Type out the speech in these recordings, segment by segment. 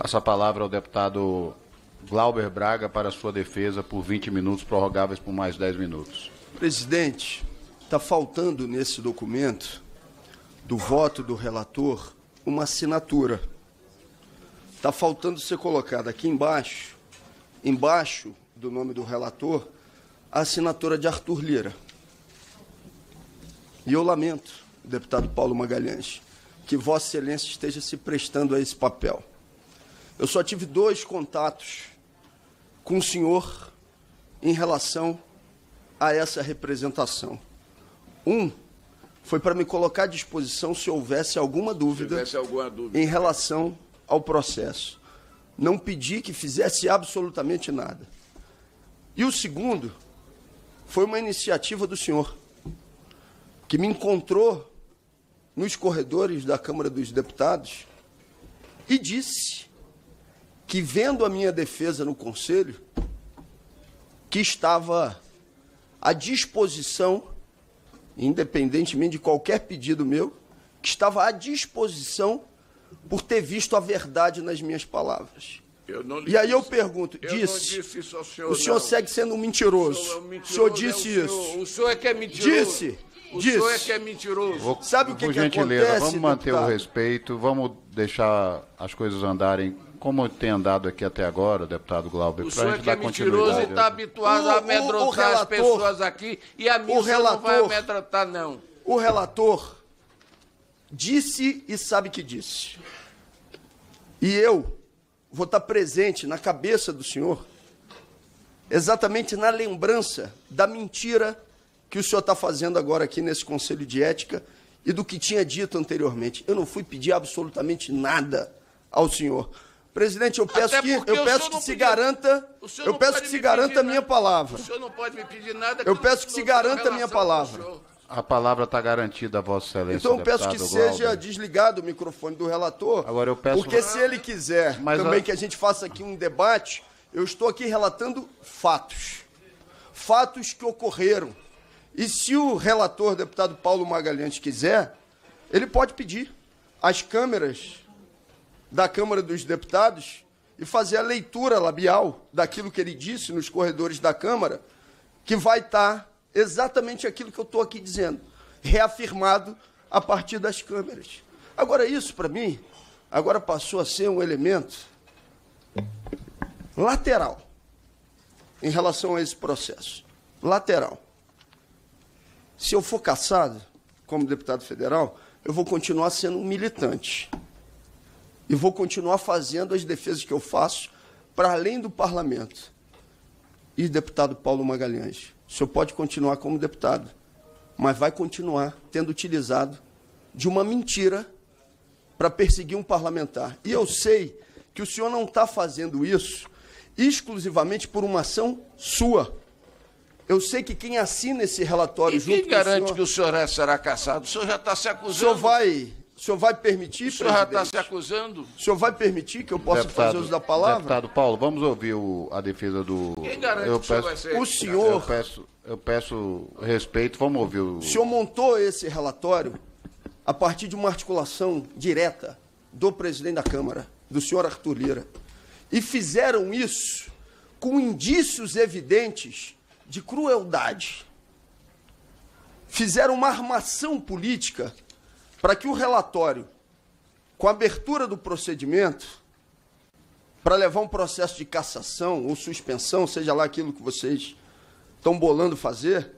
Passa a palavra ao deputado Glauber Braga para a sua defesa por 20 minutos, prorrogáveis por mais 10 minutos. Presidente, está faltando nesse documento do voto do relator uma assinatura. Está faltando ser colocada aqui embaixo do nome do relator, a assinatura de Arthur Lira. E eu lamento, deputado Paulo Magalhães, que Vossa Excelência esteja se prestando a esse papel. Eu só tive 2 contatos com o senhor em relação a essa representação. Um foi para me colocar à disposição se houvesse alguma dúvida em relação ao processo. Não pedi que fizesse absolutamente nada. E o segundo foi uma iniciativa do senhor, que me encontrou nos corredores da Câmara dos Deputados e disse que, vendo a minha defesa no Conselho, que estava à disposição, independentemente de qualquer pedido meu, que estava à disposição por ter visto a verdade nas minhas palavras. E aí eu pergunto, o senhor segue sendo um mentiroso. O senhor disse isso. O senhor é que é mentiroso. Disse. O senhor é que é mentiroso. Sabe o que acontece, vamos manter o respeito, vamos deixar as coisas andarem como tem andado aqui até agora, deputado Glauber. O senhor é que é mentiroso e está habituado a amedrontar as pessoas aqui, e a mim não vai amedrontar, não. O relator disse e sabe que disse. E eu vou estar presente na cabeça do senhor, exatamente na lembrança da mentira que o senhor está fazendo agora aqui nesse Conselho de Ética e do que tinha dito anteriormente. Eu não fui pedir absolutamente nada ao senhor. Presidente, eu peço que se garanta a minha palavra. O senhor não pode me pedir nada. Eu peço que se garanta a minha palavra. A palavra está garantida, Vossa Excelência. Então eu peço que seja desligado o microfone do relator. Agora eu peço, porque se ele quiser também que a gente faça aqui um debate, eu estou aqui relatando fatos. Fatos que ocorreram. E se o relator, deputado Paulo Magalhães, quiser, ele pode pedir às câmeras da Câmara dos Deputados e fazer a leitura labial daquilo que ele disse nos corredores da Câmara, que vai estar exatamente aquilo que eu estou aqui dizendo, reafirmado a partir das câmeras. Agora, isso, para mim, agora passou a ser um elemento lateral em relação a esse processo. Lateral. Se eu for cassado como deputado federal, eu vou continuar sendo um militante. E vou continuar fazendo as defesas que eu faço para além do parlamento. E, deputado Paulo Magalhães, o senhor pode continuar como deputado, mas vai continuar tendo utilizado de uma mentira para perseguir um parlamentar. E eu sei que o senhor não está fazendo isso exclusivamente por uma ação sua. Eu sei que quem assina esse relatório junto com o senhor... E quem garante que o senhor será cassado? O senhor já está se acusando. O senhor vai permitir, presidente? O senhor já está se acusando? O senhor vai permitir que eu possa fazer uso da palavra? Deputado Paulo, vamos ouvir a defesa do... Quem garante que o senhor vai ser... O senhor... Eu peço respeito, vamos ouvir o... O senhor montou esse relatório a partir de uma articulação direta do presidente da Câmara, do senhor Arthur Lira. E fizeram isso com indícios evidentes de crueldade. Fizeram uma armação política para que o relatório, com a abertura do procedimento, para levar um processo de cassação ou suspensão, seja lá aquilo que vocês estão bolando fazer,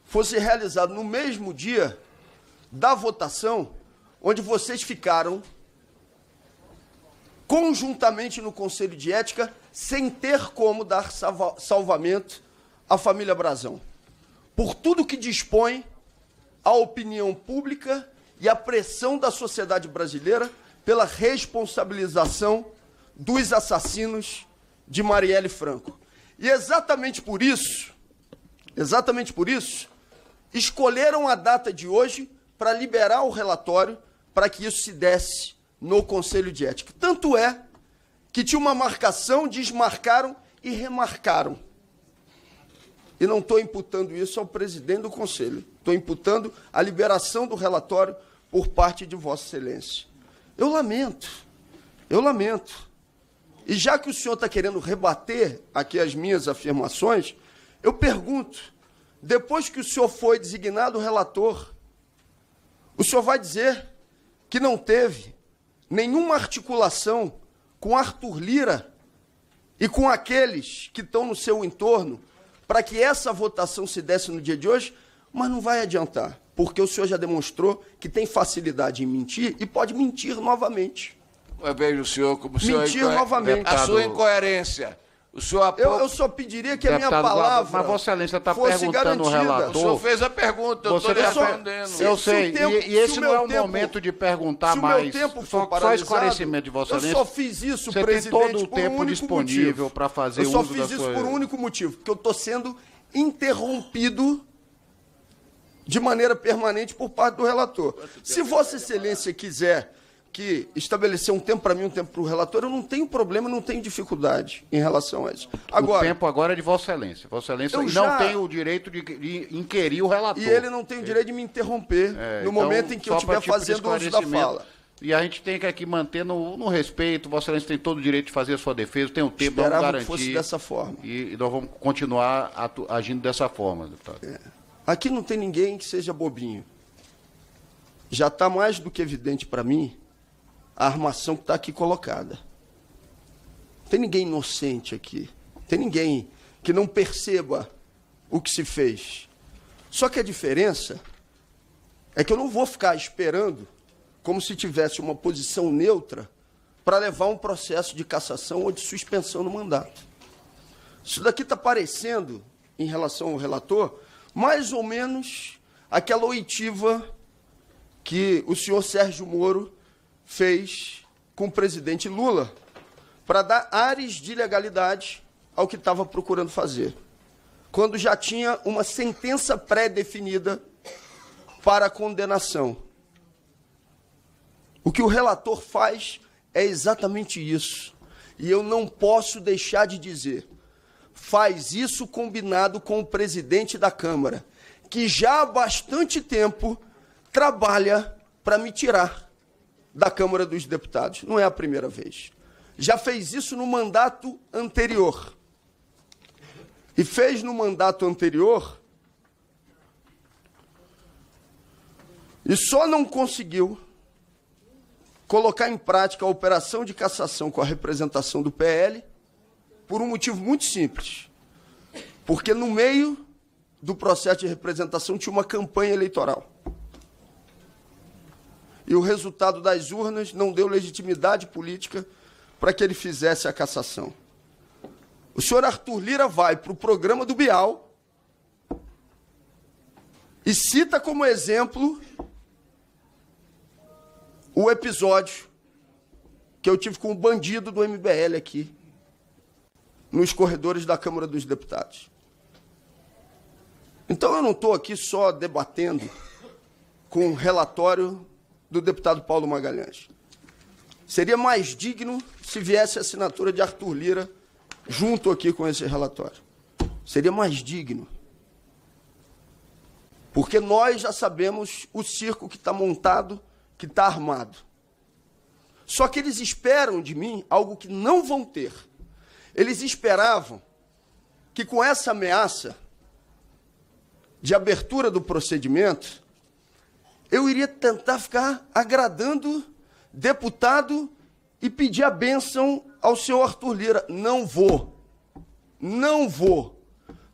fosse realizado no mesmo dia da votação, onde vocês ficaram conjuntamente no Conselho de Ética, sem ter como dar salvamento à família Brazão. Por tudo que dispõe a opinião pública e a pressão da sociedade brasileira pela responsabilização dos assassinos de Marielle Franco. E exatamente por isso, escolheram a data de hoje para liberar o relatório para que isso se desse no Conselho de Ética. Tanto é que tinha uma marcação, desmarcaram e remarcaram. E não estou imputando isso ao presidente do Conselho. Estou imputando a liberação do relatório por parte de Vossa Excelência. Eu lamento. E já que o senhor está querendo rebater aqui as minhas afirmações, eu pergunto, depois que o senhor foi designado relator, o senhor vai dizer que não teve nenhuma articulação com Arthur Lira e com aqueles que estão no seu entorno para que essa votação se desse no dia de hoje, mas não vai adiantar, porque o senhor já demonstrou que tem facilidade em mentir e pode mentir novamente. Eu vejo o senhor como o senhor... Mentir novamente. A sua incoerência. O senhor eu só pediria que a minha palavra. Mas Vossa Excelência está perguntando ao relator. O senhor fez a pergunta, eu estou respondendo. Eu sei, e esse não é o momento de perguntar mais. Só esclarecimento de Vossa Excelência. Eu só fiz isso, você presidente, tem todo o tempo disponível para fazer uso da sua... Eu só fiz isso por um único motivo, porque eu estou sendo interrompido de maneira permanente por parte do relator. Se Vossa Excelência quiser que estabelecer um tempo para mim, um tempo para o relator, eu não tenho problema, não tenho dificuldade em relação a isso. Agora, o tempo agora é de Vossa Excelência. Vossa Excelência não tem o direito de inquirir o relator. E ele não tem o direito de me interromper no momento em que eu estiver fazendo uso da fala. E a gente tem que aqui manter no respeito. Vossa Excelência tem todo o direito de fazer a sua defesa, tem o tempo, vamos garantir. Que fosse dessa forma. E nós vamos continuar agindo dessa forma, deputado. Aqui não tem ninguém que seja bobinho. Já está mais do que evidente para mim a armação que está aqui colocada. Não tem ninguém inocente aqui. Não tem ninguém que não perceba o que se fez. Só que a diferença é que eu não vou ficar esperando como se tivesse uma posição neutra para levar um processo de cassação ou de suspensão no mandato. Isso daqui está parecendo, em relação ao relator, mais ou menos aquela oitiva que o senhor Sérgio Moro fez com o presidente Lula para dar ares de legalidade ao que estava procurando fazer, quando já tinha uma sentença pré-definida para a condenação. O que o relator faz é exatamente isso. E eu não posso deixar de dizer, faz isso combinado com o presidente da Câmara, que já há bastante tempo trabalha para me tirar da Câmara dos Deputados. Não é a primeira vez. Já fez isso no mandato anterior. E fez no mandato anterior e só não conseguiu colocar em prática a operação de cassação com a representação do PL por um motivo muito simples. Porque no meio do processo de representação tinha uma campanha eleitoral. E o resultado das urnas não deu legitimidade política para que ele fizesse a cassação. O senhor Arthur Lira vai para o programa do Bial e cita como exemplo o episódio que eu tive com o bandido do MBL aqui, nos corredores da Câmara dos Deputados. Então eu não estou aqui só debatendo com o relatório do deputado Paulo Magalhães. Seria mais digno se viesse a assinatura de Arthur Lira junto aqui com esse relatório. Seria mais digno. Porque nós já sabemos o circo que está montado, que está armado. Só que eles esperam de mim algo que não vão ter. Eles esperavam que com essa ameaça de abertura do procedimento, eu iria tentar ficar agradando deputado e pedir a bênção ao senhor Arthur Lira. Não vou. Não vou.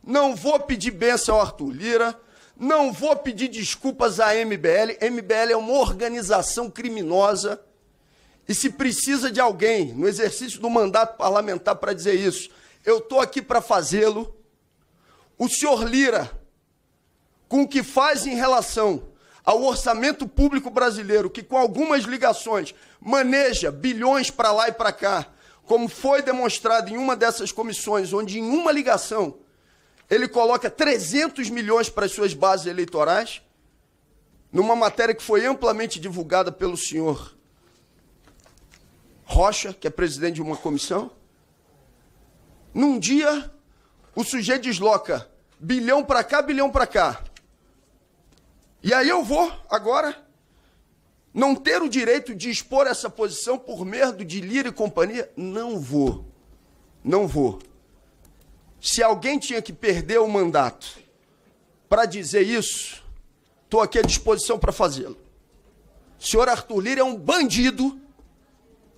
Não vou pedir bênção ao Arthur Lira. Não vou pedir desculpas à MBL. MBL é uma organização criminosa. E se precisa de alguém no exercício do mandato parlamentar para dizer isso, eu estou aqui para fazê-lo. O senhor Lira, com o que faz em relação ao orçamento público brasileiro, que com algumas ligações maneja bilhões para lá e para cá, como foi demonstrado em uma dessas comissões, onde em uma ligação ele coloca 300 milhões para as suas bases eleitorais, numa matéria que foi amplamente divulgada pelo senhor Rocha, que é presidente de uma comissão. Num dia, o sujeito desloca bilhão para cá, bilhão para cá. E aí eu vou, agora, não ter o direito de expor essa posição por medo de Lira e companhia? Não vou. Não vou. Se alguém tinha que perder o mandato para dizer isso, estou aqui à disposição para fazê-lo. O senhor Arthur Lira é um bandido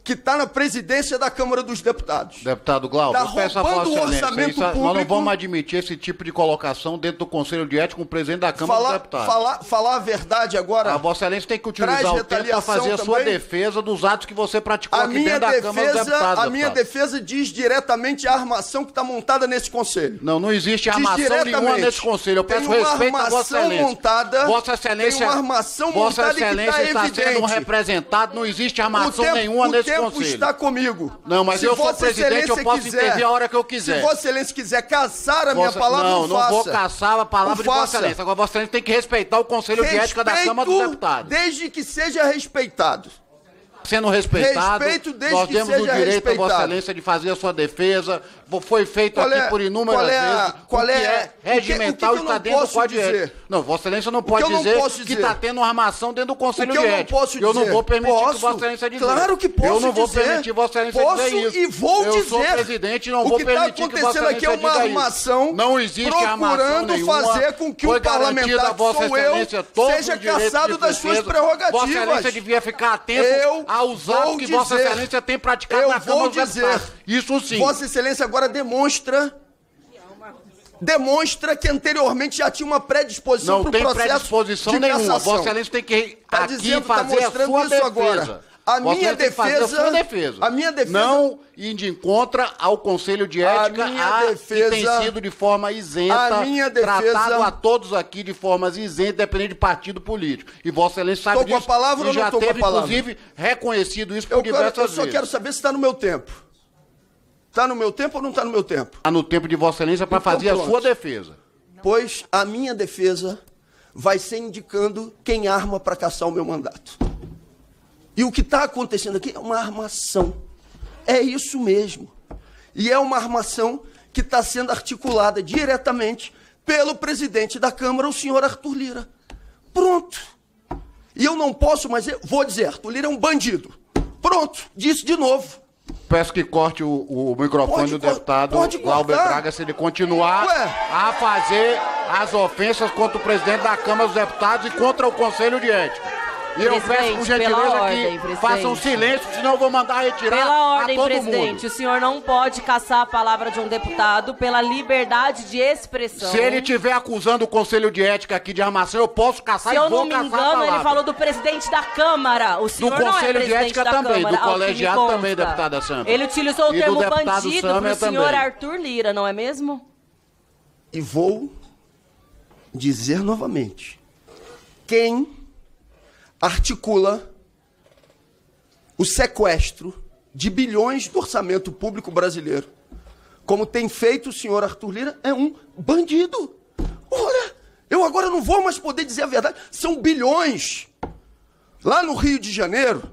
que está na presidência da Câmara dos Deputados. Deputado Glauber, eu peço a Vossa Excelência, nós não vamos admitir esse tipo de colocação dentro do Conselho de Ética com o presidente da Câmara dos Deputados. Falar a verdade agora... A Vossa Excelência tem que utilizar o tempo para fazer a sua defesa dos atos que você praticou aqui dentro da Câmara dos Deputados. A minha defesa diz diretamente a armação que está montada nesse Conselho. Não existe armação nenhuma nesse Conselho. Eu peço respeito à Vossa Excelência. Vossa Excelência, tem uma armação Vossa montada Excelência que está está sendo um representado, não existe armação nenhuma nesse Conselho. O tempo está comigo. Não, mas eu sou presidente, eu posso intervir a hora que eu quiser. Se Vossa Excelência quiser caçar a minha palavra, não faça. Não vou caçar a palavra de Vossa Excelência. Agora Vossa Excelência tem que respeitar o Conselho de Ética da Câmara dos Deputados. Desde que seja respeitado. Sendo respeitado, nós temos o direito, a Vossa Excelência, de fazer a sua defesa. Foi feito aqui por inúmeras vezes. O que é regimental está dentro do Código de Ética. Não, Vossa Excelência não pode dizer que está tendo uma armação dentro do Conselho de Ética. Eu não vou permitir que Vossa Excelência diga. Claro que posso. Eu não vou permitir Vossa Excelência dizer isso. E vou dizer. Eu sou presidente e não vou permitir que Vossa Excelência diga isso. O que está acontecendo aqui é uma armação. Não existe armação nenhuma. Fazer com que o parlamentar que sou eu seja caçado das suas prerrogativas. Vossa Excelência devia ficar atento aos atos que Vossa Excelência tem praticado na Câmara dos Deputados. Isso sim. Vossa Excelência agora demonstra que anteriormente já tinha uma predisposição para o processo. Não tem predisposição nenhuma. Vossa Excelência tem que aqui fazer a sua defesa. Agora. A minha defesa não indo contra ao Conselho de Ética, que tem sido de forma isenta, tratado a todos aqui de formas isentas, dependendo de partido político. E Vossa Excelência sabe disso, e já teve, inclusive, reconhecido isso por diversas vezes. Eu só quero saber se está no meu tempo. Está no meu tempo ou não está no meu tempo? Está no tempo de Vossa Excelência para fazer a sua defesa. Pois a minha defesa vai ser indicando quem arma para caçar o meu mandato. E o que está acontecendo aqui é uma armação. É isso mesmo. E é uma armação que está sendo articulada diretamente pelo presidente da Câmara, o senhor Arthur Lira. Pronto. E eu não posso, mas vou dizer, Arthur Lira é um bandido. Pronto, disse de novo. Peço que corte o microfone do deputado Glauber Braga se ele continuar a fazer as ofensas contra o presidente da Câmara dos Deputados e contra o Conselho de Ética. E eu peço, por gentileza, que façam silêncio, senão eu vou mandar retirar pela ordem, a todo presidente, mundo. O senhor não pode caçar a palavra de um deputado pela liberdade de expressão. Se ele estiver acusando o Conselho de Ética aqui de armação, eu posso caçar e vou caçar a palavra. Se eu não me engano, ele falou do presidente da Câmara. O senhor do Conselho não é de Ética da também, Câmara, do colegiado também, deputada Sandra. Ele utilizou o termo bandido para o senhor Arthur Lira, não é mesmo? E vou dizer novamente, quem articula o sequestro de bilhões do orçamento público brasileiro, como tem feito o senhor Arthur Lira, é um bandido. Ora, eu agora não vou mais poder dizer a verdade. São bilhões. Lá no Rio de Janeiro,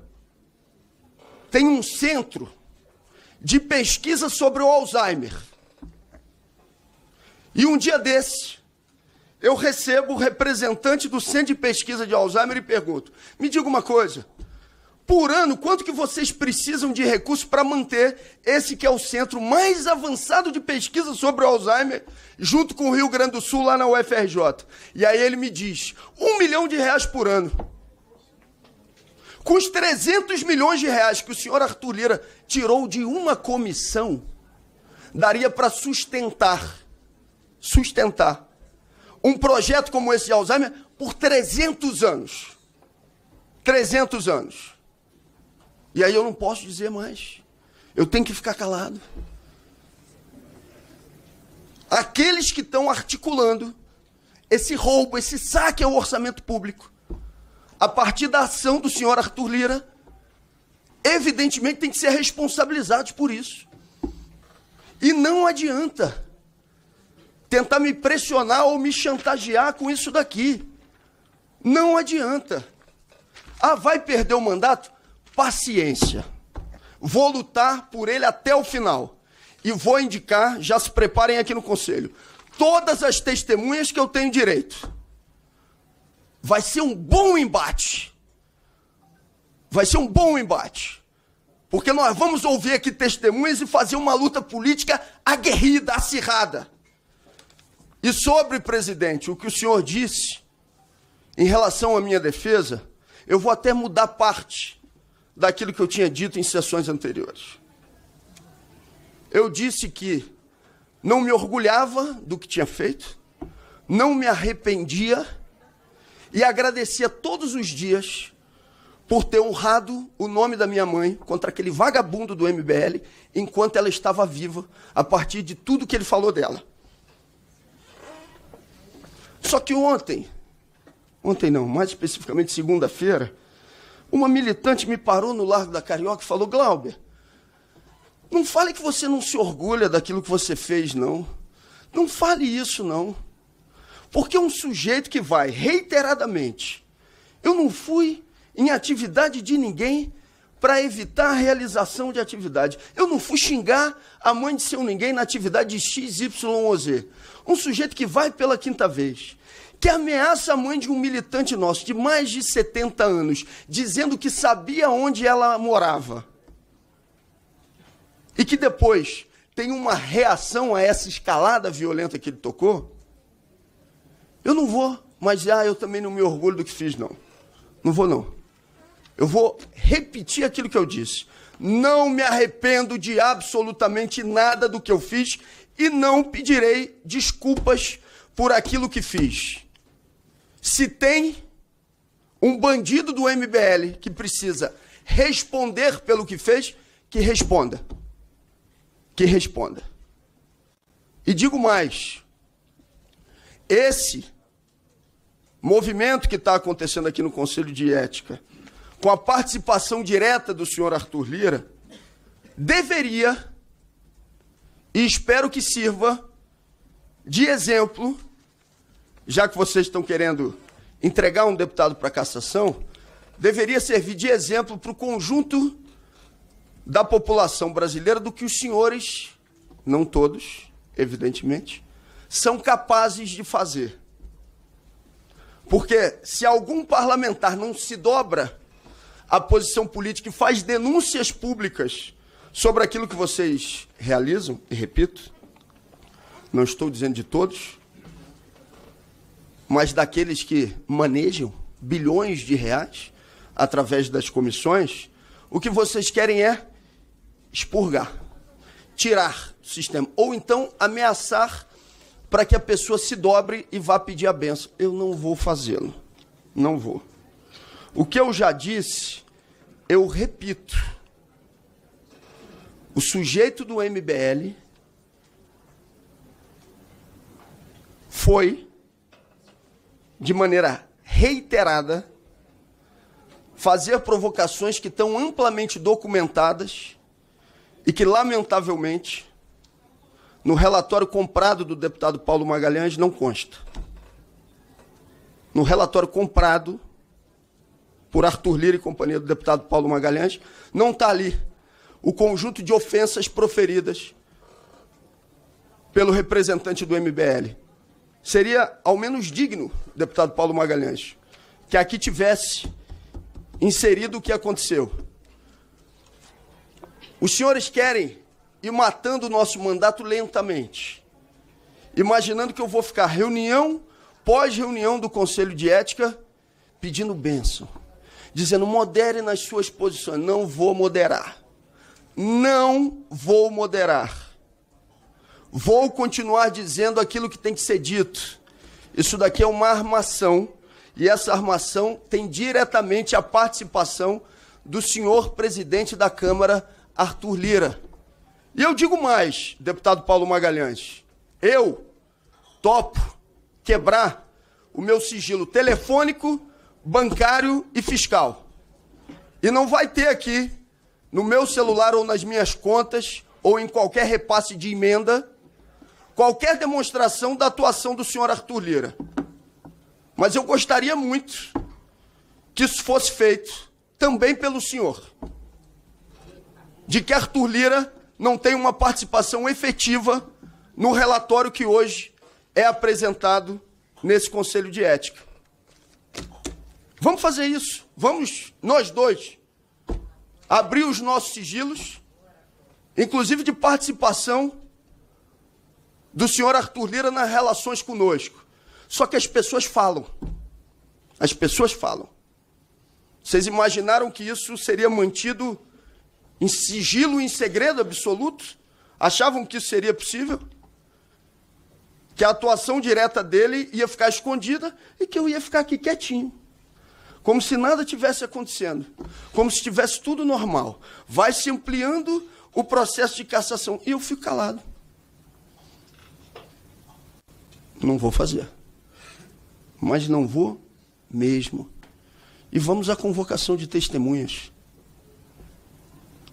tem um centro de pesquisa sobre o Alzheimer. E um dia desse, eu recebo o representante do Centro de Pesquisa de Alzheimer e pergunto, me diga uma coisa, por ano, quanto que vocês precisam de recursos para manter esse que é o centro mais avançado de pesquisa sobre o Alzheimer, junto com o Rio Grande do Sul, lá na UFRJ? E aí ele me diz, R$1 milhão por ano. Com os 300 milhões de reais que o senhor Arthur Lira tirou de uma comissão, daria para sustentar um projeto como esse de Alzheimer por 300 anos. 300 anos. E aí eu não posso dizer mais. Eu tenho que ficar calado. Aqueles que estão articulando esse roubo, esse saque ao orçamento público, a partir da ação do senhor Arthur Lira, evidentemente tem que ser responsabilizados por isso. E não adianta tentar me pressionar ou me chantagear com isso daqui. Não adianta. Ah, vai perder o mandato? Paciência. Vou lutar por ele até o final. E vou indicar, já se preparem aqui no Conselho, todas as testemunhas que eu tenho direito. Vai ser um bom embate. Vai ser um bom embate. Porque nós vamos ouvir aqui testemunhas e fazer uma luta política aguerrida, acirrada. E sobre, presidente, o que o senhor disse em relação à minha defesa, eu vou até mudar parte daquilo que eu tinha dito em sessões anteriores. Eu disse que não me orgulhava do que tinha feito, não me arrependia e agradecia todos os dias por ter honrado o nome da minha mãe contra aquele vagabundo do MBL enquanto ela estava viva, a partir de tudo que ele falou dela. Só que ontem não, mais especificamente segunda-feira, uma militante me parou no Largo da Carioca e falou: Glauber, não fale que você não se orgulha daquilo que você fez, não. Não fale isso, não. Porque um sujeito que vai reiteradamente, eu não fui em atividade de ninguém para evitar a realização de atividade. Eu não fui xingar a mãe de seu ninguém na atividade de X, Y ou Z. Um sujeito que vai pela quinta vez, que ameaça a mãe de um militante nosso de mais de 70 anos, dizendo que sabia onde ela morava. E que depois tem uma reação a essa escalada violenta que ele tocou. Eu não vou, mas eu também não me orgulho do que fiz, não. Não vou, não. Eu vou repetir aquilo que eu disse. Não me arrependo de absolutamente nada do que eu fiz e não pedirei desculpas por aquilo que fiz. Se tem um bandido do MBL que precisa responder pelo que fez, que responda. Que responda. E digo mais, esse movimento que está acontecendo aqui no Conselho de Ética, com a participação direta do senhor Arthur Lira, deveria, e espero que sirva de exemplo, já que vocês estão querendo entregar um deputado para cassação, deveria servir de exemplo para o conjunto da população brasileira do que os senhores, não todos, evidentemente, são capazes de fazer. Porque se algum parlamentar não se dobra à posição política e faz denúncias públicas sobre aquilo que vocês realizam, e repito, não estou dizendo de todos, mas daqueles que manejam bilhões de reais através das comissões, o que vocês querem é expurgar, tirar do sistema, ou então ameaçar para que a pessoa se dobre e vá pedir a bênção. Eu não vou fazê-lo, não vou. O que eu já disse, eu repito. O sujeito do MBL foi, de maneira reiterada, fazer provocações que estão amplamente documentadas e que, lamentavelmente, no relatório comprado do deputado Paulo Magalhães não consta. No relatório comprado por Arthur Lira e companhia do deputado Paulo Magalhães, não está ali o conjunto de ofensas proferidas pelo representante do MBL. Seria, ao menos, digno, deputado Paulo Magalhães, que aqui tivesse inserido o que aconteceu. Os senhores querem ir matando o nosso mandato lentamente, imaginando que eu vou ficar reunião pós-reunião do Conselho de Ética pedindo bênção, dizendo: modere nas suas posições. Não vou moderar. Não vou moderar. Vou continuar dizendo aquilo que tem que ser dito. Isso daqui é uma armação, e essa armação tem diretamente a participação do senhor presidente da Câmara, Arthur Lira. E eu digo mais, deputado Paulo Magalhães, eu topo quebrar o meu sigilo telefônico, bancário e fiscal. E não vai ter aqui, no meu celular ou nas minhas contas, ou em qualquer repasse de emenda, qualquer demonstração da atuação do senhor Arthur Lira. Mas eu gostaria muito que isso fosse feito também pelo senhor. De que Arthur Lira não tem uma participação efetiva no relatório que hoje é apresentado nesse Conselho de Ética. Vamos fazer isso. Vamos, nós dois, abriu os nossos sigilos, inclusive de participação do senhor Arthur Lira nas relações conosco. Só que as pessoas falam. As pessoas falam. Vocês imaginaram que isso seria mantido em sigilo, em segredo absoluto? Achavam que isso seria possível? Que a atuação direta dele ia ficar escondida e que eu ia ficar aqui quietinho. Como se nada tivesse acontecendo. Como se estivesse tudo normal. Vai se ampliando o processo de cassação. E eu fico calado. Não vou fazer. Mas não vou mesmo. E vamos à convocação de testemunhas.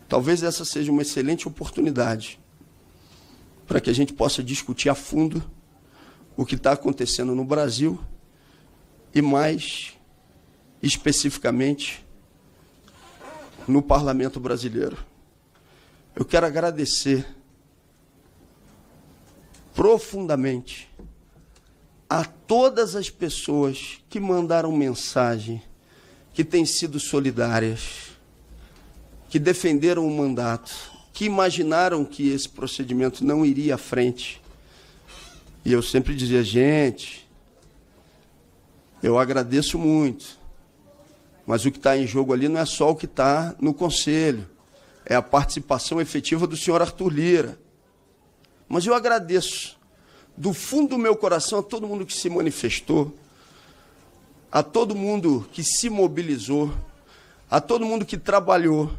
Talvez essa seja uma excelente oportunidade para que a gente possa discutir a fundo o que está acontecendo no Brasil e, mais especificamente, no Parlamento brasileiro. Eu quero agradecer profundamente a todas as pessoas que mandaram mensagem, que têm sido solidárias, que defenderam o mandato, que imaginaram que esse procedimento não iria à frente. E eu sempre dizia, gente, eu agradeço muito, mas o que está em jogo ali não é só o que está no Conselho, é a participação efetiva do senhor Arthur Lira. Mas eu agradeço, do fundo do meu coração, a todo mundo que se manifestou, a todo mundo que se mobilizou, a todo mundo que trabalhou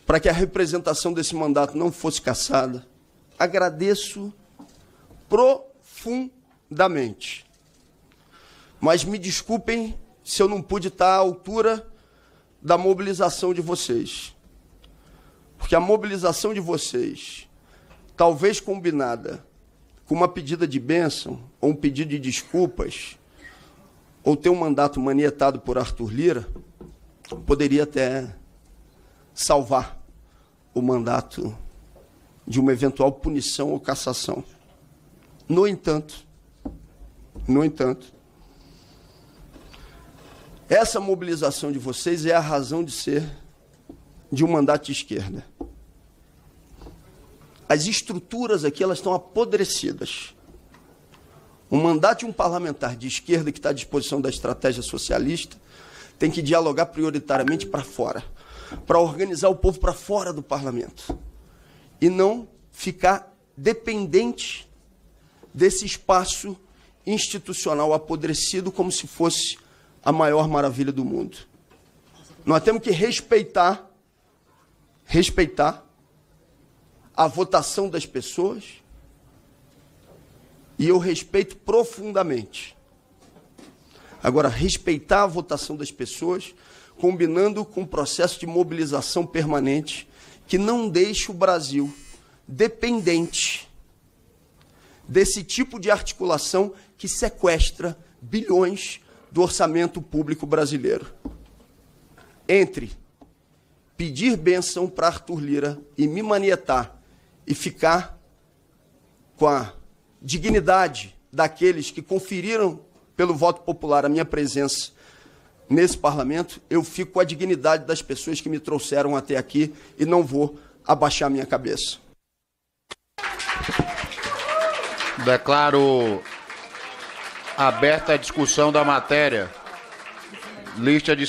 para que a representação desse mandato não fosse cassada. Agradeço profundamente. Mas me desculpem se eu não pude estar à altura da mobilização de vocês. Porque a mobilização de vocês, talvez combinada com uma pedida de bênção, ou um pedido de desculpas, ou ter um mandato manietado por Arthur Lira, poderia até salvar o mandato de uma eventual punição ou cassação. No entanto, essa mobilização de vocês é a razão de ser de um mandato de esquerda. As estruturas aqui, elas estão apodrecidas. O mandato de um parlamentar de esquerda que está à disposição da estratégia socialista tem que dialogar prioritariamente para fora, para organizar o povo para fora do parlamento e não ficar dependente desse espaço institucional apodrecido como se fosse a maior maravilha do mundo. Nós temos que respeitar a votação das pessoas, e eu respeito profundamente. Agora, respeitar a votação das pessoas, combinando com um processo de mobilização permanente que não deixe o Brasil dependente desse tipo de articulação que sequestra bilhões do orçamento público brasileiro. Entre pedir bênção para Arthur Lira e me manietar e ficar com a dignidade daqueles que conferiram pelo voto popular a minha presença nesse parlamento, eu fico com a dignidade das pessoas que me trouxeram até aqui e não vou abaixar minha cabeça. Declaro aberta a discussão da matéria. Lista de